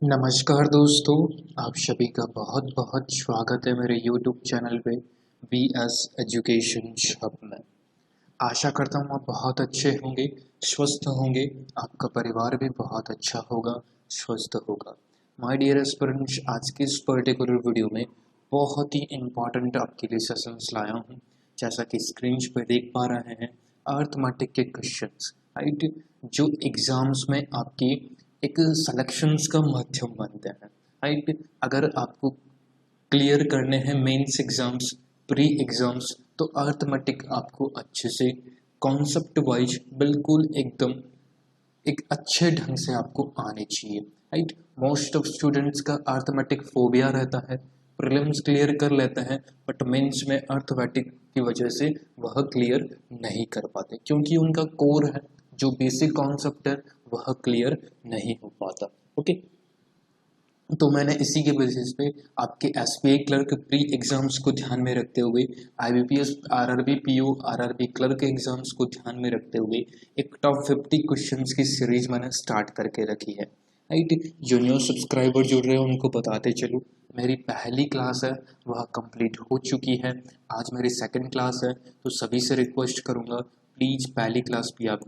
नमस्कार दोस्तों, आप सभी का बहुत बहुत स्वागत है मेरे YouTube चैनल पे BS एजुकेशन शॉप में। आशा करता हूँ आप बहुत अच्छे होंगे, स्वस्थ होंगे, आपका परिवार भी बहुत अच्छा होगा, स्वस्थ होगा। माय डियर एस्पिरेंट्स, आज के इस पर्टिकुलर वीडियो में बहुत ही इम्पॉर्टेंट आपके लिए सेशंस लाया हूँ। जैसा कि स्क्रीन पे देख पा रहे हैं, अर्थमेटिक के क्वेश्चंस, राइट, जो एग्जाम्स में आपकी एक सिलेक्शंस का माध्यम बनते हैं, राइट। अगर आपको क्लियर करने हैं मेंस एग्जाम्स, प्री एग्जाम्स, तो अर्थमेटिक आपको अच्छे से कॉन्सेप्ट वाइज बिल्कुल एकदम एक अच्छे ढंग से आपको आने चाहिए, राइट। मोस्ट ऑफ स्टूडेंट्स का अर्थमेटिक फोबिया रहता है, प्रीलिम्स क्लियर कर लेते हैं बट मेंस में अर्थमेटिक की वजह से वह क्लियर नहीं कर पाते क्योंकि उनका कोर है, जो बेसिक कॉन्सेप्ट है वह क्लियर नहीं हो पाता। ओके, तो मैंने इसी के बेसिस पे आपके एसबीआई क्लर्क प्री एग्जाम्स को ध्यान में रखते हुए, IBPS, RRB PO, RRB clerk exams को ध्यान में रखते हुए एक टॉप 50 क्वेश्चंस की सीरीज मैंने स्टार्ट करके रखी है, राइट। जो न्यू सब्सक्राइबर जुड़ रहे हैं उनको बताते चलूँ, मेरी पहली क्लास है वह कंप्लीट हो चुकी है, आज मेरी सेकंड क्लास है, तो सभी से रिक्वेस्ट करूँगा प्लीज़ पहली क्लास भी आप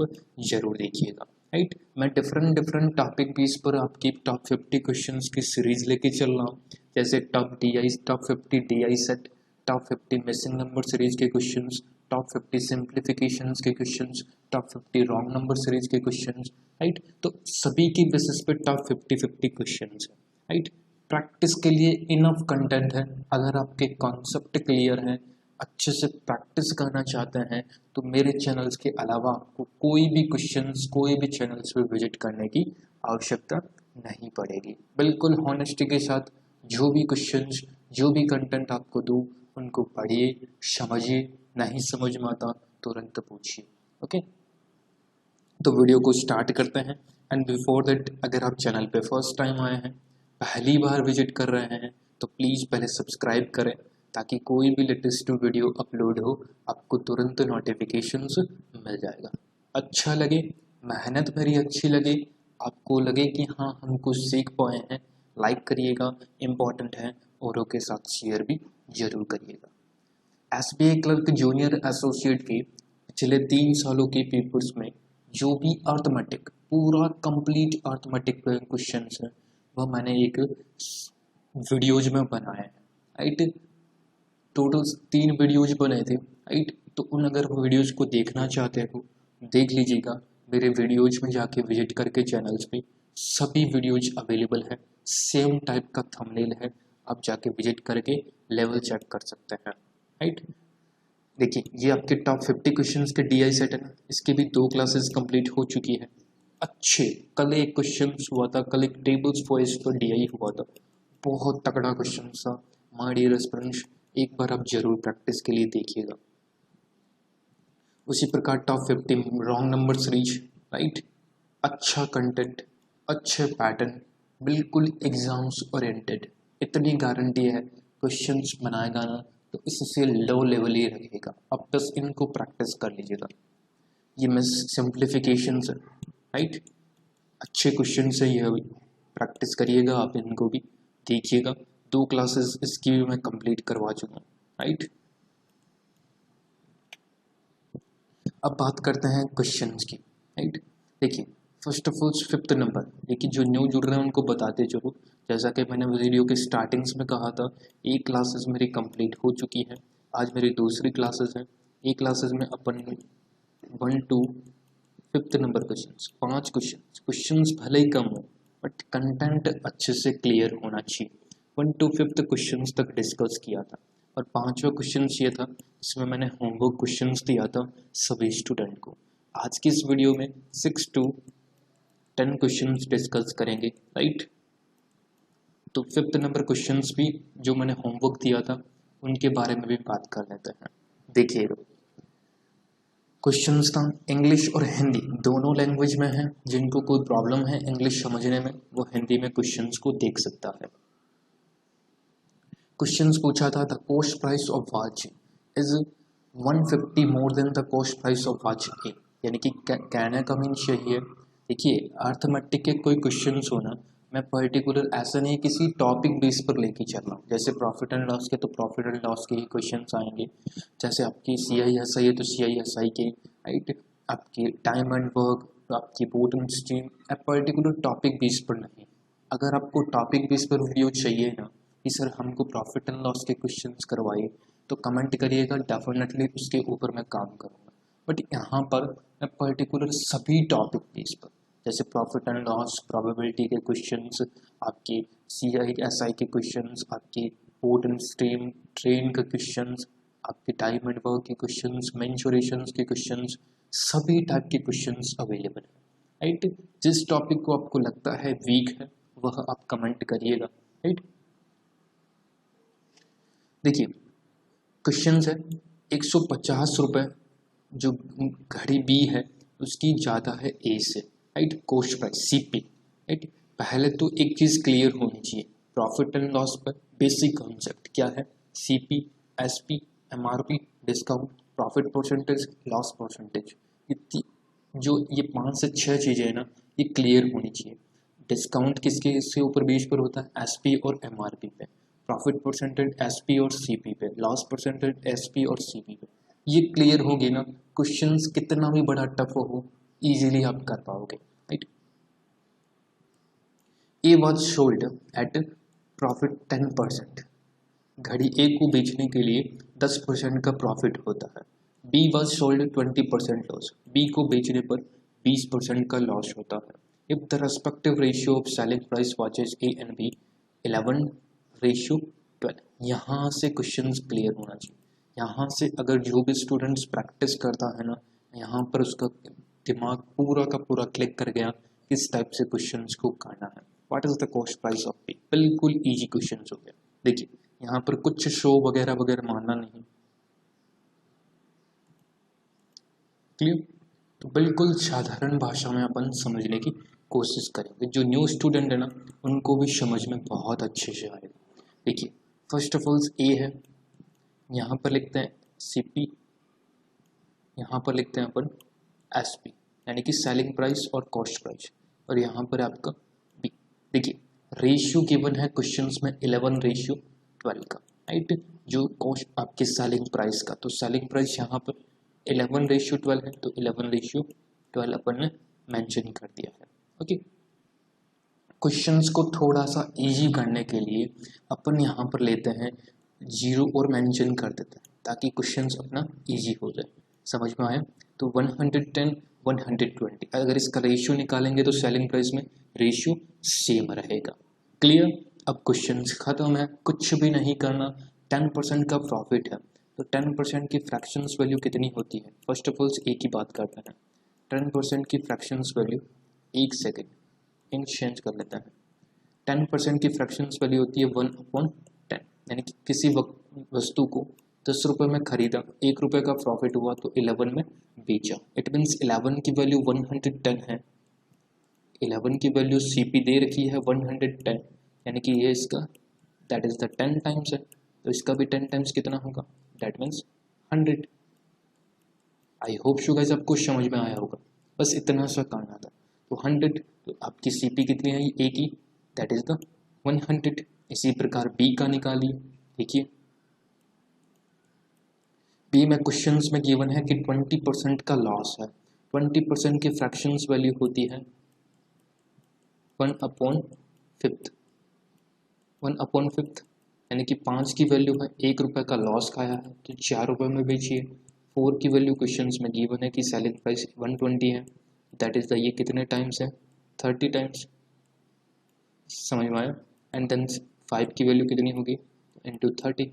जरूर देखिएगा, राइट। मैं डिफरेंट डिफरेंट टॉपिक बेस पर आपकी टॉप 50 क्वेश्चंस की सीरीज लेके चल रहा हूँ, जैसे top 50 DI set, top 50 missing number series के क्वेश्चंस, टॉप 50 सिंप्लीफिकेशंस के questions, top 50 wrong number series के क्वेश्चंस, राइट। तो सभी की बेसिस पे टॉप 50 क्वेश्चंस है, राइट। प्रैक्टिस के लिए इनफ कंटेंट है। अगर आपके कॉन्सेप्ट क्लियर है, अच्छे से प्रैक्टिस करना चाहते हैं, तो मेरे चैनल्स के अलावा आपको कोई भी क्वेश्चंस, कोई भी चैनल्स पे विजिट करने की आवश्यकता नहीं पड़ेगी। बिल्कुल हॉनेस्टी के साथ जो भी क्वेश्चंस, जो भी कंटेंट आपको दूँ, उनको पढ़िए, समझिए, नहीं समझ में आता तुरंत पूछिए। ओके, तो वीडियो को स्टार्ट करते हैं। एंड बिफोर दैट, अगर आप चैनल पे फर्स्ट टाइम आए हैं, पहली बार विजिट कर रहे हैं, तो प्लीज़ पहले सब्सक्राइब करें ताकि कोई भी लेटेस्ट वीडियो अपलोड हो आपको तुरंत नोटिफिकेशंस मिल जाएगा। अच्छा लगे, मेहनत मेरी अच्छी लगे, आपको लगे कि हाँ हम कुछ सीख पाए हैं, लाइक करिएगा, इम्पॉर्टेंट है, औरों के साथ शेयर भी जरूर करिएगा। एसबीआई क्लर्क जूनियर एसोसिएट के पिछले 3 सालों के पेपर्स में जो भी अर्थमेटिक, पूरा कंप्लीट अर्थमेटिक क्वेश्चंस है, वह मैंने एक वीडियोज में बनाया है, राइट। टोटल 3 वीडियोज बने थे, राइट। तो उन अगर वीडियोज को देखना चाहते हो देख लीजिएगा, मेरे वीडियोज में जाके विजिट करके चैनल्स पे सभी वीडियोज अवेलेबल है, सेम टाइप का थंबनेल है, आप जाके विजिट करके लेवल चेक कर सकते हैं, राइट। देखिए, ये आपके टॉप 50 क्वेश्चंस के डीआई सेट है ना, इसकी भी 2 क्लासेस कंप्लीट हो चुकी है। अच्छे, कल एक क्वेश्चन हुआ था, कल एक टेबल्स वॉइस पर डीआई हुआ था, बहुत तगड़ा क्वेश्चन था। माय डियर एस्पिरेंट्स, एक बार आप जरूर प्रैक्टिस के लिए देखिएगा। उसी प्रकार top 50 wrong number series, right. अच्छा कंटेंट, अच्छे पैटर्न, बिल्कुल एग्जाम्स ओरिएंटेड, इतनी गारंटी है क्वेश्चंस बनाएगा ना तो इससे लो लेवल ही रहेगा। अब बस इनको प्रैक्टिस कर लीजिएगा। ये मिस सिंप्लीफिकेशन है, राइट। अच्छे क्वेश्चन है, ये प्रैक्टिस करिएगा, आप इनको भी देखिएगा। 2 क्लासेस इसकी भी मैं कंप्लीट करवा चुका हूँ, राइट। अब बात करते हैं क्वेश्चंस की, राइट। देखिए, first of all 5th number, देखिए जो न्यू जुड़ रहे हैं उनको बताते चलो, जैसा कि मैंने वीडियो के स्टार्टिंग्स में कहा था, एक क्लासेस मेरी कंप्लीट हो चुकी है, आज मेरी दूसरी क्लासेस है। एक क्लासेस में अपन 1 to 5th number questions, 5 questions भले ही कम हो बट कंटेंट अच्छे से क्लियर होना चाहिए। 1 to 5th क्वेश्चंस तक डिस्कस किया था, और 5वां क्वेश्चन ये था इसमें मैंने होमवर्क क्वेश्चंस दिया था सभी स्टूडेंट को। आज की इस वीडियो में 6 to 10 क्वेश्चंस डिस्कस करेंगे, राइट। तो 5th नंबर क्वेश्चंस भी जो मैंने होमवर्क दिया था उनके बारे में भी बात कर लेते हैं। देखिए, क्वेश्चंस था इंग्लिश और हिंदी दोनों लैंग्वेज में है, जिनको कोई प्रॉब्लम है इंग्लिश समझने में वो हिंदी में क्वेश्चंस को देख सकता है। क्वेश्चंस पूछा था, the cost price of watch is 150 more than the cost price of watch A, यानी कि कहने का मीन्स यही है। देखिए, अर्थमेटिक के कोई क्वेश्चंस हो ना, मैं पर्टिकुलर ऐसा नहीं किसी टॉपिक बेस पर लेके चल रहा हूँ। जैसे प्रॉफिट एंड लॉस के तो प्रॉफिट एंड लॉस के ही क्वेश्चन आएंगे, जैसे आपकी CISI है तो CISI के, राइट, आपकी टाइम एंड वर्क, आपकी bottom stream, particular topic base पर नहीं। अगर आपको टॉपिक बेस पर वीडियो चाहिए ना कि सर हमको प्रॉफिट एंड लॉस के क्वेश्चंस करवाइए, तो कमेंट करिएगा, डेफिनेटली उसके ऊपर मैं काम करूँगा। बट यहाँ पर मैं पर्टिकुलर सभी टॉपिक बेस पर, जैसे प्रॉफिट एंड लॉस, प्रोबेबिलिटी के क्वेश्चंस, आपके CISI के क्वेश्चंस, आपके बोटम स्ट्रीम ट्रेन के क्वेश्चंस, आपके टाइम एंड वर्क के क्वेश्चंस, मेंसुरेशंस के क्वेश्चंस, सभी टाइप के क्वेश्चंस अवेलेबल है, राइट। जिस टॉपिक को आपको लगता है वीक है वह आप कमेंट करिएगा, राइट। देखिए क्वेश्चंस है 150 रुपये, जो घड़ी बी है उसकी ज़्यादा है ए से, right. Cost price CP, right. पहले तो एक चीज़ क्लियर होनी चाहिए, प्रॉफिट एंड लॉस पर बेसिक कॉन्सेप्ट क्या है, CP, SP, MRP, discount, profit percentage, loss percentage, जो ये 5 से 6 चीज़ें हैं ना, ये क्लियर होनी चाहिए। डिस्काउंट किसके इसके ऊपर बेस पर होता है, SP और MRP पे, प्रॉफिट परसेंटेज SP और CP पे, लॉस परसेंटेज SP और CP पे। ये क्लियर होगी ना, क्वेश्चंस कितना भी बड़ा टफ हो इजीली आप कर पाओगे, right. A was sold at profit 10%, घड़ी ए को बेचने के लिए 10% का प्रॉफिट होता है। B was sold 20% loss, B को बेचने पर 20% का लॉस होता है। If the respective ratio of selling price watches A and B 11:12, यहाँ से क्वेश्चंस क्लियर होना चाहिए। यहाँ से अगर जो भी स्टूडेंट्स प्रैक्टिस करता है ना, यहाँ पर उसका दिमाग पूरा का पूरा क्लिक कर गया किस टाइप से क्वेश्चंस को करना है। What is the cost price of B, बिल्कुल इजी क्वेश्चन हो गया। देखिए यहाँ पर कुछ शो वगैरह वगैरह मानना नहीं, क्लियर। तो बिल्कुल साधारण भाषा में अपन समझने की कोशिश करेंगे, जो न्यू स्टूडेंट है ना उनको भी समझ में बहुत अच्छे से आएगा। देखिए फर्स्ट ऑफ ऑल ए है, यहाँ पर लिखते हैं CP, यहाँ पर लिखते हैं अपन SP, यानी कि सेलिंग प्राइस और कॉस्ट प्राइस, और यहाँ पर आपका B। देखिए रेशियो गिवन है क्वेश्चंस में 11:12 का, राइट। जो कॉस्ट आपके सेलिंग प्राइस का, तो सेलिंग प्राइस यहाँ पर 11:12 है, तो 11:12 अपन ने मेंशन कर दिया है, ओके। क्वेश्चंस को थोड़ा सा इजी करने के लिए अपन यहाँ पर लेते हैं 0 और मेंशन कर देते हैं ताकि क्वेश्चंस अपना इजी हो जाए। समझ में आया? तो 110 120, अगर इसका रेशियो निकालेंगे तो सेलिंग प्राइस में रेशियो सेम रहेगा। क्लियर? अब क्वेश्चंस खत्म है, कुछ भी नहीं करना। 10% का प्रॉफिट है तो 10% की फ्रैक्शंस वैल्यू कितनी होती है? फर्स्ट ऑफ ऑल ए की बात करते हैं। 10% की फ्रैक्शंस वैल्यू, एक सेकेंड इंक चेंज कर लेते हैं। 10% की फ्रैक्शंस वैल्यू होती है 1/10, यानी कि किसी वस्तु को 10 रुपये में खरीदा, 1 रुपये का प्रॉफिट हुआ तो 11 में बेचा। इट मीन्स 11 की वैल्यू 110 है, 11 की वैल्यू CP दे रखी है 110, यानी कि ये इसका दैट इज द 10 टाइम्स है, तो इसका भी 10 टाइम्स कितना होगा? That means 100। I hope so guys आपको समझ में आया होगा, बस इतना सा करना था। तो 100, तो आपकी CP कितनी है ए की? That is the 100। इसी प्रकार B का निकालिए। देखिए B में क्वेश्चंस में गिवन है कि 20% का लॉस है, 20% की फ्रैक्शंस वैल्यू होती है 1/5, 1/5, यानी कि 5 की वैल्यू है, 1 रुपये का लॉस खाया है तो 4 रुपये में बेचिए। 4 की वैल्यू क्वेश्चंस में गिवन है कि सेलिंग प्राइस 120 है, दैट इज द ये कितने टाइम्स है? 30 टाइम्स। समझ में आया? एंड देन 5 की वैल्यू कितनी होगी? इंटू 30,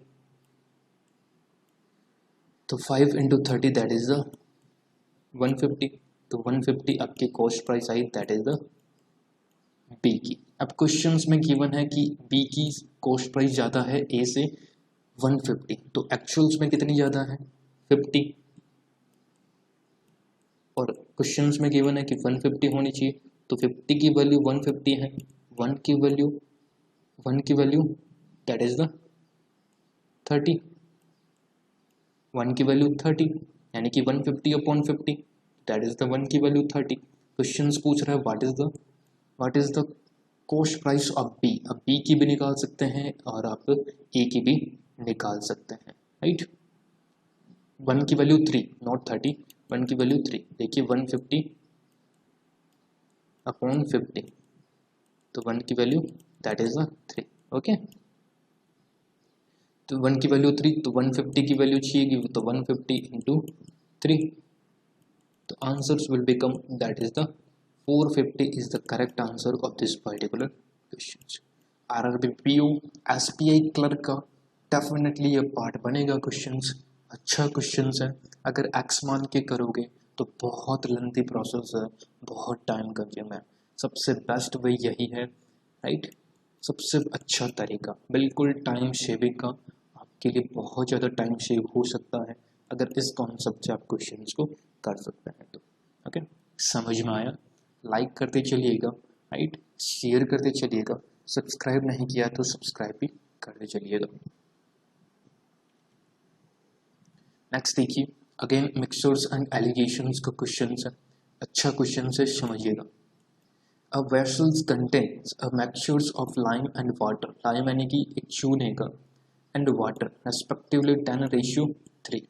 तो 5 इंटू 30 दैट इज द 150, तो 150 आपकी cost price I, that is the B की। अब क्वेश्चंस में गिवन है कि B की कॉस्ट प्राइस ज़्यादा है A से 150, तो एक्चुअल्स में कितनी ज़्यादा है? 50, और क्वेश्चंस में गिवन है कि 150 होनी चाहिए, तो 50 की वैल्यू 150 है, 1 की वैल्यू दैट इज द 30, 1 की वैल्यू 30, यानी कि 150/50 दैट इज द 1 की वैल्यू 30। क्वेश्चंस पूछ रहा है what is the cost price of B, अब बी की भी निकाल सकते हैं और आप ए की भी निकाल सकते हैं, राइट। 1 की वैल्यू 3 नॉट 30, 1 की वैल्यू 3, देखिए 150 अपॉन 50, तो 1 की वैल्यू दैट इज 3, ओके। तो 1 की वैल्यू 3, तो 150 की वैल्यू चाहिए, तो 150 इंटू 3, तो answers will become that is the 450 is the correct answer of this particular questions। RRB PO SPI clerk का डेफिनेटली ये पार्ट बनेगा क्वेश्चंस, अच्छा क्वेश्चंस है। अगर एक्स मान के करोगे तो बहुत लेंथी प्रोसेस है, बहुत टाइम कंज्यूम है, सबसे बेस्ट वे यही है, राइट। सबसे अच्छा तरीका बिल्कुल टाइम शेविंग का, आपके लिए बहुत ज़्यादा टाइम सेव हो सकता है अगर इस कॉन्सेप्ट से आप क्वेश्चंस को कर सकते हैं तो, ओके। समझ में आया? लाइक करते चलिएगा, राइट, शेयर करते चलिएगा, सब्सक्राइब नहीं किया तो सब्सक्राइब भी करते चलिएगा। नेक्स्ट देखिए, अगेन मिक्सचर्स एंड एलिगेशंस का क्वेश्चन है, अच्छा क्वेश्चन है, समझिएगा। A vessels contains a mixtures of lime and water, lime यानी कि एक चूने का, एंड वाटर रेस्पेक्टिवली 10:3।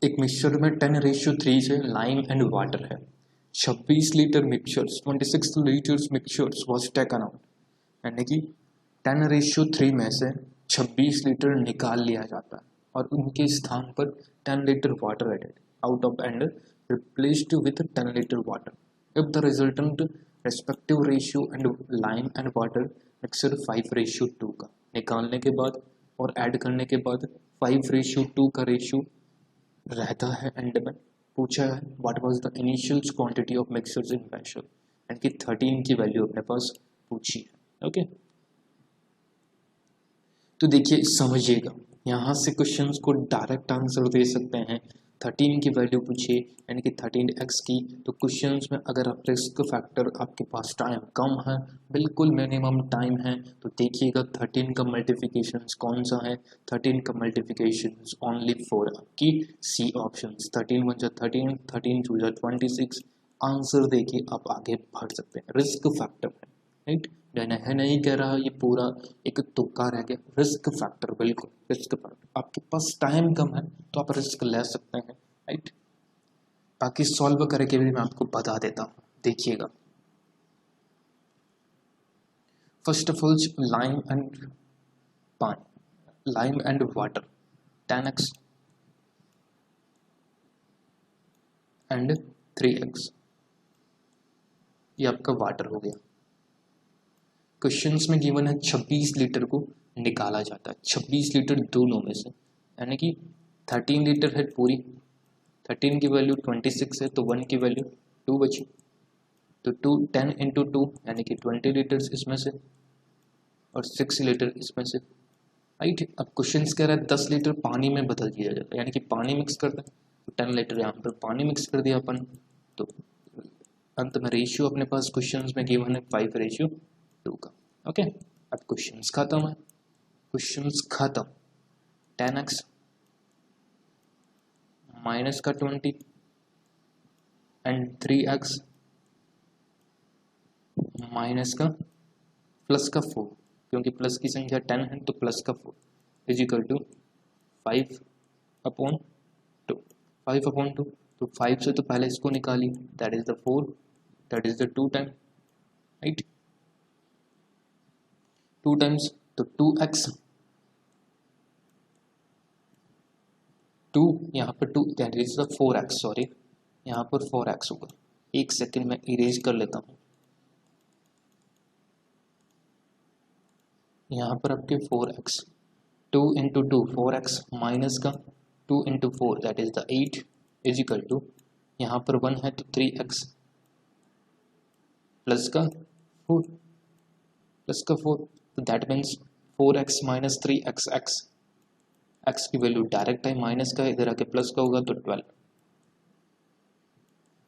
एक मिक्सचर में 10:3 से लाइम एंड वाटर है। 26 litre mixtures, 26 litres mixtures was taken out, यानी कि 10:3 में से 26 लीटर निकाल लिया जाता है और उनके स्थान पर 10 litre water added out of and replaced with 10 litre water. If the resultant respective ratio and lime and water mixer 5:2 का निकालने के बाद और ऐड करने के बाद 5:2 का रेशियो रहता है एंड में, पूछा है what was the initial quantity of mixtures in vessel, यानी कि 13 की वैल्यू अपने पास पूछी है, ओके। तो देखिए समझिएगा, यहाँ से क्वेश्चंस को डायरेक्ट आंसर दे सकते हैं। 13 की वैल्यू पूछिए यानी कि 13x की, तो क्वेश्चंस में अगर आप रिस्क फैक्टर आपके पास टाइम कम है, बिल्कुल मिनिमम टाइम है, तो देखिएगा 13 का मल्टीप्लिकेशन कौन सा है। 13 का मल्टीप्लिकेशन ओनली 4 आपकी सी ऑप्शन, 13 1 जा 13, 13 2 जा 26, आंसर देखिए आप आगे बढ़ सकते हैं। रिस्क फैक्टर है, राइट, है नहीं कह रहा, ये पूरा एक तुक्का रह गया। रिस्क फैक्टर, बिल्कुल रिस्क फैक्टर, आपके पास टाइम कम है तो आप रिस्क ले सकते हैं, राइट। बाकी सॉल्व करके भी मैं आपको बता देता हूँ, देखिएगा। First of all lime and पानी, lime and water 10x and 3x, ये आपका वाटर हो गया। क्वेश्चंस में गिवन है 26 लीटर को निकाला जाता है, 26 लीटर दोनों में से, यानी कि 13 लीटर है पूरी, 13 की वैल्यू 26 है तो 1 की वैल्यू 2 बची, तो 10 इंटू 2 यानी कि 20 लीटर्स इसमें से और 6 लीटर इसमें से, राइट। अब क्वेश्चंस कह रहा है 10 लीटर पानी में बदल दिया जाता है, यानी कि पानी मिक्स करते हैं, तो 10 लीटर यहाँ पर पानी मिक्स कर दिया अपन, तो अंत में रेशियो अपने पास क्वेश्चंस में गिवन है 5:2 का, ओके। अब क्वेश्चंस खत्म है, क्वेश्चंस खत्म। 10x माइनस का 20 एंड 3x माइनस का प्लस का 4, क्योंकि प्लस की संख्या 10 है तो प्लस का 4 इज इक्वल टू 5/2, 5/2, तो 5 से तो पहले इसको निकालिए, that is the 4, that is the 2 time, right, 2 times, तो 2x, 2 यहाँ पर 2 that is the 4x, sorry यहाँ पर 4x होगा, एक सेकेंड में इरेज कर लेता हूँ, यहाँ पर आपके 4x, 2 इंटू 2 4x माइनस का 2 into 4 that is the 8 is equal to, यहाँ पर 1 है तो 3x प्लस का 4, प्लस का 4, तो that means 4x minus 3x, x की वैल्यू डायरेक्ट है, माइनस का इधर आके प्लस का होगा तो 12,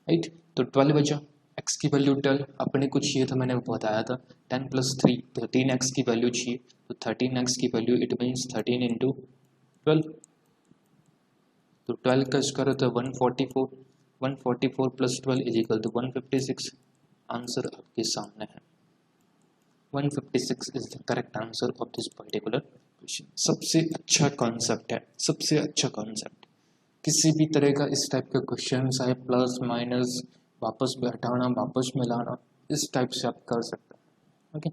राइट, तो 12 बचा। x की वैल्यू 12 अपने को चाहिए था, मैंने बताया था 10 + 3 13x की वैल्यू चाहिए, तो 13x की वैल्यू इट मीन्स 13 इंटू 12, तो 12 का स्क्वायर होता है 144, 144 + 12 इज इक्वल टू 156, आंसर आपके सामने है। 156 is the correct answer of this particular question. सबसे अच्छा कॉन्सेप्ट है, सबसे अच्छा कॉन्सेप्ट। किसी भी तरह का इस टाइप का क्वेश्चन आए, प्लस माइनस, वापस में हटाना, वापस मिलाना, इस टाइप से आप कर सकते हैं। ओके,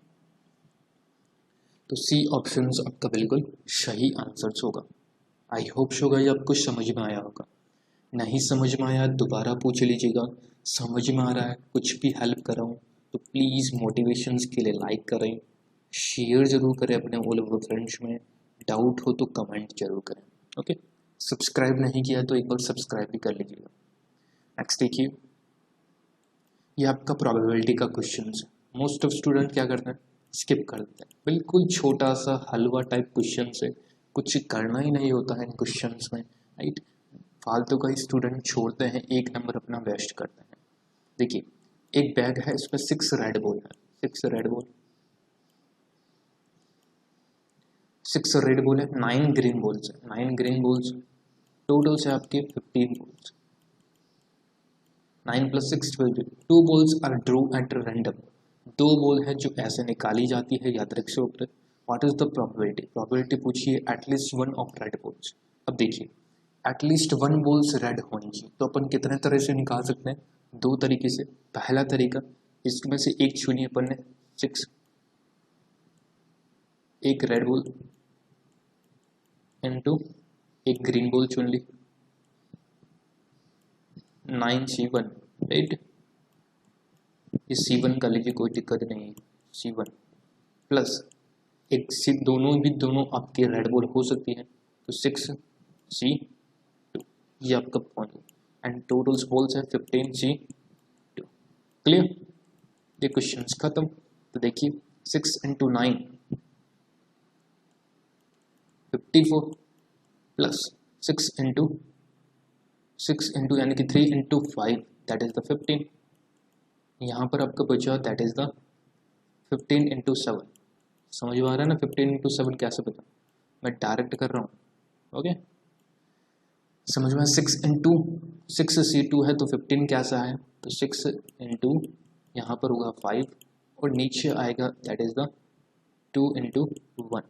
तो सी ऑप्शन आपका बिल्कुल सही आंसर होगा। आई होप सो गाइस आपको समझ में आया होगा। नहीं समझ में आया दोबारा पूछ लीजिएगा। समझ में आ रहा है, कुछ भी हेल्प कर रहा हूँ तो प्लीज़ मोटिवेशंस के लिए लाइक करें, शेयर ज़रूर करें अपने ऑल ओवर फ्रेंड्स में। डाउट हो तो कमेंट जरूर करें। ओके, सब्सक्राइब नहीं किया तो एक बार सब्सक्राइब भी कर लीजिएगा। नेक्स्ट देखिए, ये आपका प्रोबेबिलिटी का क्वेश्चन है। मोस्ट ऑफ स्टूडेंट क्या करते हैं, स्किप कर देते हैं। बिल्कुल छोटा सा हलवा टाइप क्वेश्चन है, कुछ करना ही नहीं होता है इन क्वेश्चन में, राइट। फालतू का स्टूडेंट छोड़ते हैं, एक नंबर अपना वेस्ट करते हैं। देखिए, एक बैग है, इसमें 6 रेड बॉल है, 6 रेड बॉल, 6 रेड बॉल है, 9 ग्रीन बॉल्स है, 9 ग्रीन बॉल्स, टोटल से आपके 15 balls. 9 + 6 12। 2 balls are drawn at random. 2 ball है जो ऐसे निकाली जाती है यादृच्छिक रूप से। What is the probability, probability पूछिए एटलीस्ट 1 ऑफ रेड बॉल्स। अब देखिए, एटलीस्ट 1 बॉल्स रेड होनी चाहिए, तो अपन कितने तरह से निकाल सकते हैं, 2 तरीके से। पहला तरीका, इसमें से एक चुनी अपन ने 6, एक रेड बॉल इनटू एक ग्रीन बॉल चुन ली, 9C1, राइट। ये C1 का लीजिए, कोई दिक्कत नहीं है, C1 प्लस एक सी, दोनों आपके रेड बॉल हो सकती है, तो 6C2, ये आपका पॉइंट। एंड टोटल्स बॉल्स है 15C2। क्लियर, ये क्वेश्चन खत्म। तो देखिए, 6 × 9 54 प्लस 6 इंटू यानी कि 3 × 5 दैट इज द 15। यहाँ पर आपका बचा दैट इज द 15 × 7। समझ में आ रहा है ना, 15 × 7 कैसे बता, मैं डायरेक्ट कर रहा हूँ। ओके, समझ में। 6C2 है तो 15 कैसा है, तो 6 इंटू यहाँ पर होगा 5 और नीचे आएगा दैट इज द 2 × 1,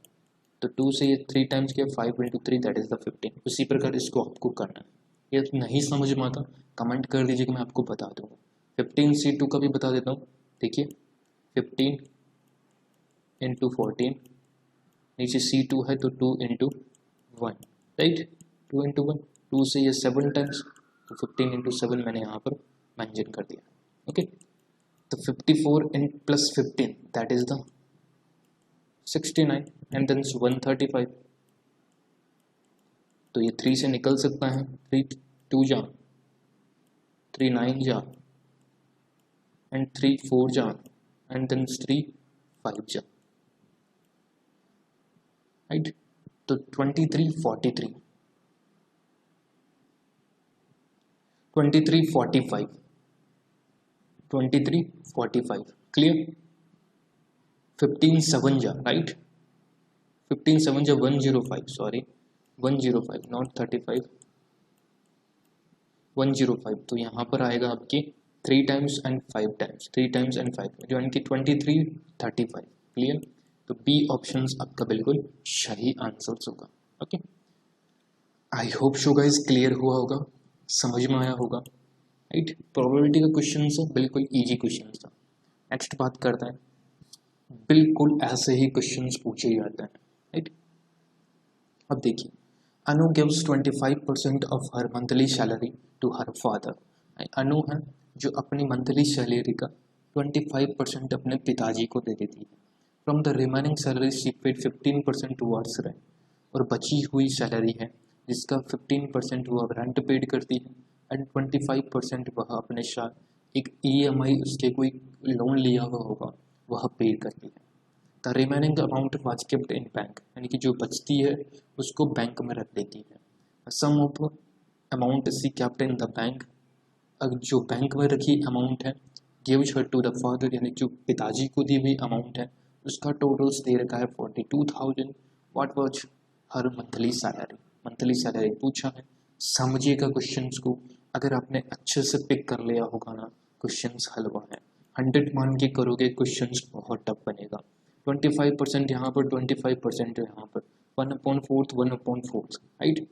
तो 2 से ये 3 टाइम्स किया, 5 × 3 दैट इज द 15। उसी प्रकार इसको आपको करना है। ये नहीं समझ में आता कमेंट कर दीजिए कि मैं आपको बता दूँगा। 15C2 का भी बता देता हूँ। देखिए, 15 × 14, नीचे C2 है तो 2 × 1, राइट, 2 × 1, 2 से ये 7 टाइम्स, तो 15 × 7 मैंने यहाँ पर मेंशन कर दिया। ओके, तो 54 + 15 that is the 69 and then 135। तो ये 3 से निकल सकता है, 3 2 जा, 3 9 जा, एंड 3 4 जा, एंड देन 3 5 जा, राइट। तो 23 43 23 45 23 45, क्लियर। 15 7 जा, राइट, 15 7 जा 105, सॉरी 105 नॉट 35, 105। तो यहाँ पर आएगा आपकी 3 times and 5 times, 3 times and 5, जो यानी कि 23 35, क्लियर। तो बी ऑप्शन आपका बिल्कुल सही आंसर होगा। Okay, I hope so guys clear हुआ होगा, समझ में आया होगा, राइट। प्रोबेबिलिटी का क्वेश्चन है, बिल्कुल इजी क्वेश्चन था। नेक्स्ट बात करते हैं, बिल्कुल ऐसे ही क्वेश्चंस पूछे जाते हैं, राइट। अब देखिए, Anu gives 25% of her monthly salary to her father. Anu है जो अपनी मंथली सैलरी का 25% अपने पिताजी को दे देती है। From the remaining salary she paid 15% towards rent, और बची हुई सैलरी है जिसका 15% वह रेंट पेड करती है एंड 25% वह अपने साथ एक EMI उसके कोई लोन लिया हुआ होगा वह पे करती है। The remaining amount was kept in bank, यानी कि जो बचती है उसको बैंक में रख देती है। Sum of amount she kept in the bank, अब जो बैंक में रखी अमाउंट है gives her to the father, यानी जो पिताजी को दी हुई अमाउंट है उसका टोटल्स दे रखा है 42,000। What was her monthly salary, monthly salary पूछा है। समझिएगा क्वेश्चंस को, अगर आपने अच्छे से पिक कर लिया होगा ना, क्वेश्चंस हलवा है, 100 मान के करोगे क्वेश्चंस बहुत टफ बनेगा। 25% यहाँ पर, 25% यहाँ पर, 1/4, 1/4, राइट।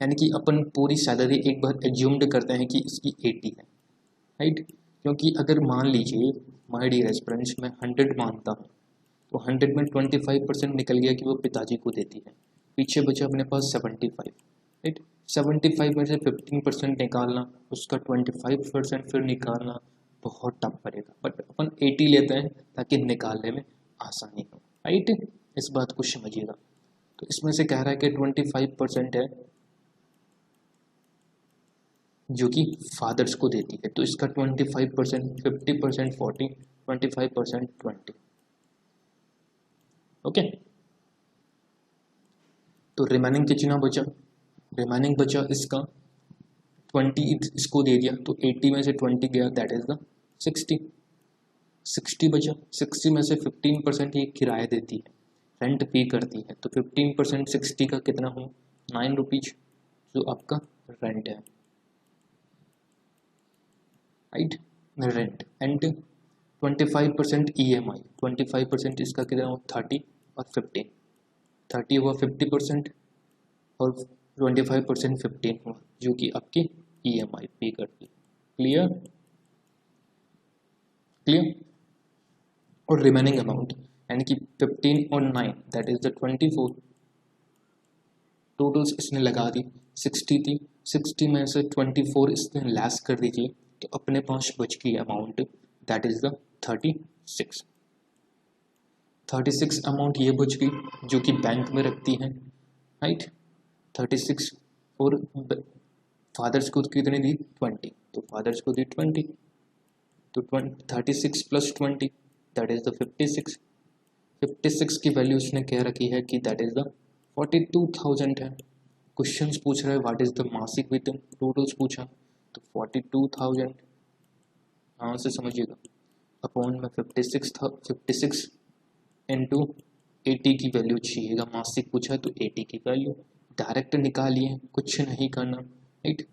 यानी कि अपन पूरी सैलरी एक बार एज्यूम्ड करते हैं कि इसकी 80 है, राइट। क्योंकि अगर मान लीजिए माय डियर एस्पिरेंट्स मैं 100 मानता हूँ, तो 100 में 25% निकल गया कि वो पिताजी को देती है, पीछे बचा अपने पास 75, राइट। 75 में से 15% निकालना, उसका 25% फिर निकालना बहुत टफ पड़ेगा, बट अपन 80 लेते हैं ताकि निकालने में आसानी हो, राइट। इस बात को समझिएगा। तो इसमें से कह रहा है कि 25% है जो कि फादर्स को देती है, तो इसका 25%, 50% 40, 25% 20, ओके। तो रिमेनिंग कितना बचा? रिमेनिंग बचा इसका 20 इसको दे दिया, तो 80 में से 20 गया, दैट इज द 60। 60 बचा, 60 में से 15% ये किराया देती है, रेंट पे करती है, तो 15% 60 का कितना हो, 9 रुपीज जो आपका रेंट है, राइट, रेंट। एंड 25% EMI, 25% इसका कितना हो, 30 और 15, 30 हुआ 50% और 25% 15 हुआ जो कि आपकी EMI पे करती है। क्लियर? क्लियर। और रिमेनिंग अमाउंट यानी कि 15 और 9 दैट इज द 24, टोटल्स इसने लगा दी, 60 थी, 60 में से 24 इसने लेस कर दीजिए, तो अपने पास बच गई amount that is the 36। 36 amount ये बच गई जो कि बैंक में रखती है, राइट। 36 और फादर्स को कितनी दी, 20, तो फादर्स को दी 20, तो 36 प्लस 20 दैट इज द 56। 56 की वैल्यू उसने क्या रखी है कि दैट इज द 42,000 है। क्वेश्चंस पूछ रहा है व्हाट इज द मासिक वेतन, टोटल्स पूछा, तो 42,000 यहाँ से समझिएगा, अपॉन में 56 इंटू 80 की वैल्यू चाहिएगा, मासिक पूछा है तो 80 की वैल्यू डायरेक्ट निकालिए, कुछ नहीं करना, राइट।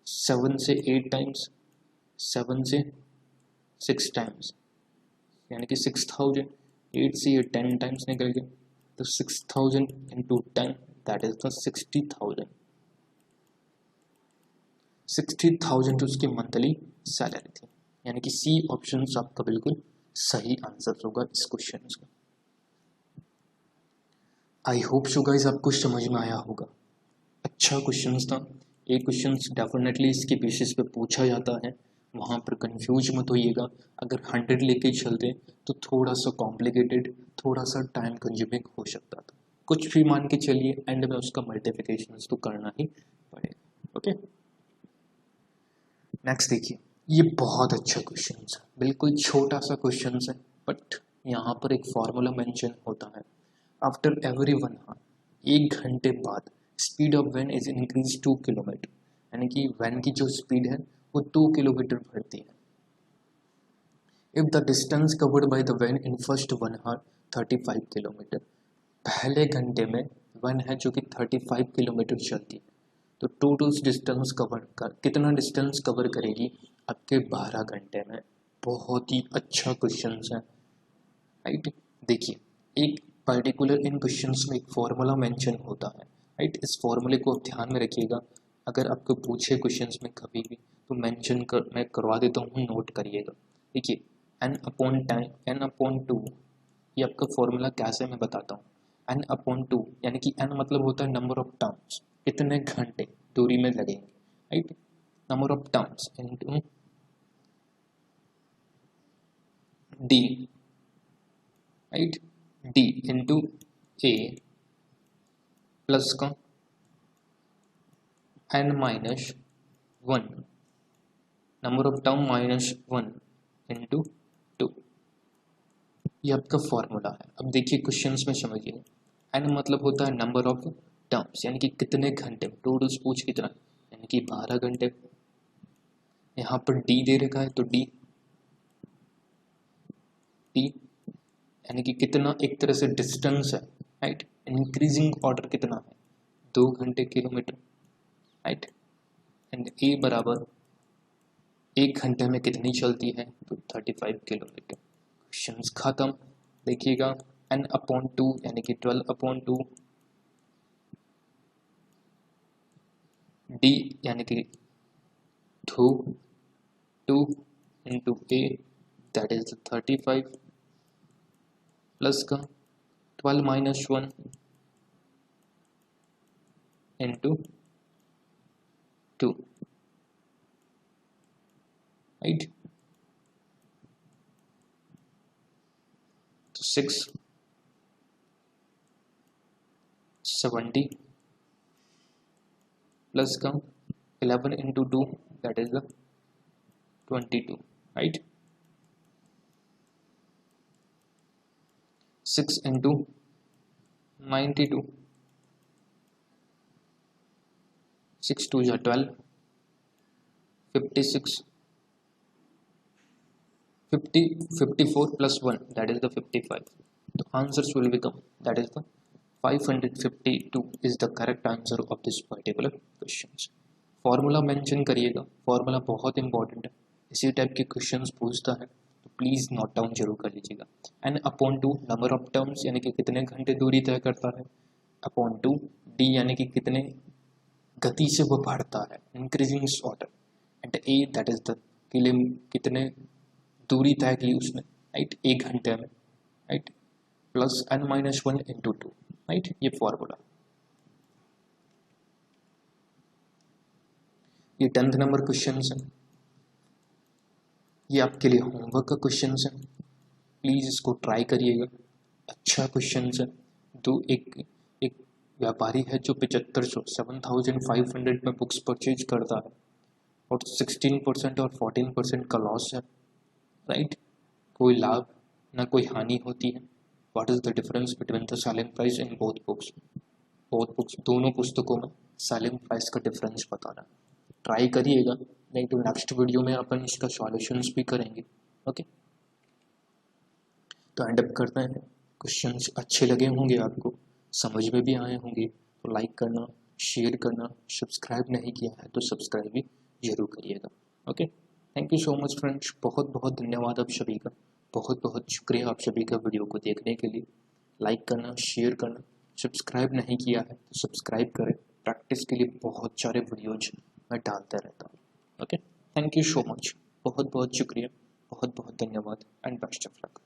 7 से 8 टाइम्स, 7 से 6 टाइम्स, यानी कि 6,000, 8 से ये 10 टाइम्स निकल गया, तो 6,000 इंटू 10 दैट इज द 60,000। 60,000 उसकी मंथली सैलरी थी, यानी कि सी ऑप्शन आपका बिल्कुल सही आंसर होगा इस क्वेश्चन का। आई होप सो गाइस आपको समझ में आया होगा, अच्छा क्वेश्चन था। ये क्वेश्चन डेफिनेटली इसके बेसिस पे पूछा जाता है, वहाँ पर कंफ्यूज मत होइएगा। अगर 100 लेके चलते तो थोड़ा सा कॉम्प्लिकेटेड, थोड़ा सा टाइम कंज्यूमिंग हो सकता था, कुछ भी मान के चलिए एंड में उसका मल्टीप्लिकेशन तो करना ही पड़ेगा, ओके। नेक्स्ट देखिए, ये बहुत अच्छा क्वेश्चन है, बिल्कुल छोटा सा क्वेश्चन है, बट यहाँ पर एक फॉर्मूला मेंशन होता है। आफ्टर एवरी 1 आवर, 1 घंटे बाद, speed of van is increase 2 kilometre, यानी कि वैन की जो स्पीड है वो 2 किलोमीटर बढ़ती है। If the distance covered by the van in first 1 hour 35 kilometre, पहले घंटे में वैन है जो कि 35 किलोमीटर चलती है, तो टोटल डिस्टेंस कितना डिस्टेंस कवर करेगी आपके 12 घंटे में। बहुत ही अच्छा क्वेश्चन है, राइट। देखिए एक पर्टिकुलर इन क्वेश्चंस में एक फॉर्मूला मेंशन होता है, राइट। इस फॉर्मूले को ध्यान में रखिएगा, अगर आपको पूछे क्वेश्चंस में कभी भी तो मैं करवा देता हूँ, नोट करिएगा। देखिए n/2, ये आपका फॉर्मूला कैसे मैं बताता हूँ। n/2 यानी कि n मतलब होता है नंबर ऑफ टर्म्स, कितने घंटे दूरी में लगेंगे, right. Number of terms into d, right, d into a plus का n-1, number of term -1 into 2, ये आपका फॉर्मूला है। अब देखिए क्वेश्चंस में समझिए, n मतलब होता है नंबर ऑफ टर्म्स, यानी कि कितने घंटे, टोटल्स पूछ कितना, यानी कि 12 घंटे। यहाँ पर d दे रखा है, तो d यानी कि कितना, एक तरह से डिस्टेंस है, राइट। इंक्रीजिंग ऑर्डर कितना है, 2 घंटे किलोमीटर, राइट। एंड a बराबर 1 घंटे में कितनी चलती है? तो 35 किलोमीटर। क्वेश्चंस खत्म। देखिएगा n/2 यानी कि 12/2, d यानी कि 2 into a that is 35 plus का 12 minus 1 into 2, right? तो 670 प्लस का 11 into 2 that is the 22, right? 6 into 92, 6 2 is 12, 56, 54 plus 1 that is the 55. The answers will become that is the 552 is the correct answer of this particular questions. Formula mention करिएगा, formula बहुत important है, इसी type के questions पूछता है तो please note down जरूर कर लीजिएगा। n/2 नंबर ऑफ टर्म्स यानी कि कितने घंटे दूरी तय करता है, /2 d यानी कि कितने गति से वो बढ़ता है, increasing order, and a that is the कितने दूरी तय की उसने, राइट, 1 घंटे में, right, plus n-1 into 2, right, ये फॉर्मूला। ये 10th नंबर क्वेश्चन है, ये आपके लिए होमवर्क का क्वेश्चन है, प्लीज़ इसको ट्राई करिएगा, अच्छा क्वेश्चन है। तो एक व्यापारी है जो 7500 में बुक्स परचेज करता है और 16% और 14% का लॉस है, राइट, कोई लाभ ना कोई हानि होती है। What is the difference between the selling price in both books? दोनों पुस्तकों में सेलिंग प्राइस का डिफरेंस बताना। ट्राई करिएगा, नहीं तो नेक्स्ट वीडियो में अपन इसका सॉल्यूशंस भी करेंगे। ओके, तो एंड अप करते हैं। क्वेश्चंस अच्छे लगे होंगे आपको, समझ में भी आए होंगे, तो लाइक करना, शेयर करना, सब्सक्राइब नहीं किया है तो सब्सक्राइब भी जरूर करिएगा। Okay, thank you so much friends, बहुत बहुत धन्यवाद आप सभी का, बहुत बहुत शुक्रिया आप सभी का वीडियो को देखने के लिए। लाइक करना, शेयर करना, सब्सक्राइब नहीं किया है तो सब्सक्राइब करें, प्रैक्टिस के लिए बहुत सारे वीडियोज मैं डालता रहता हूँ। Okay, thank you so much, बहुत बहुत शुक्रिया, बहुत बहुत धन्यवाद एंड बेस्ट ऑफ लक।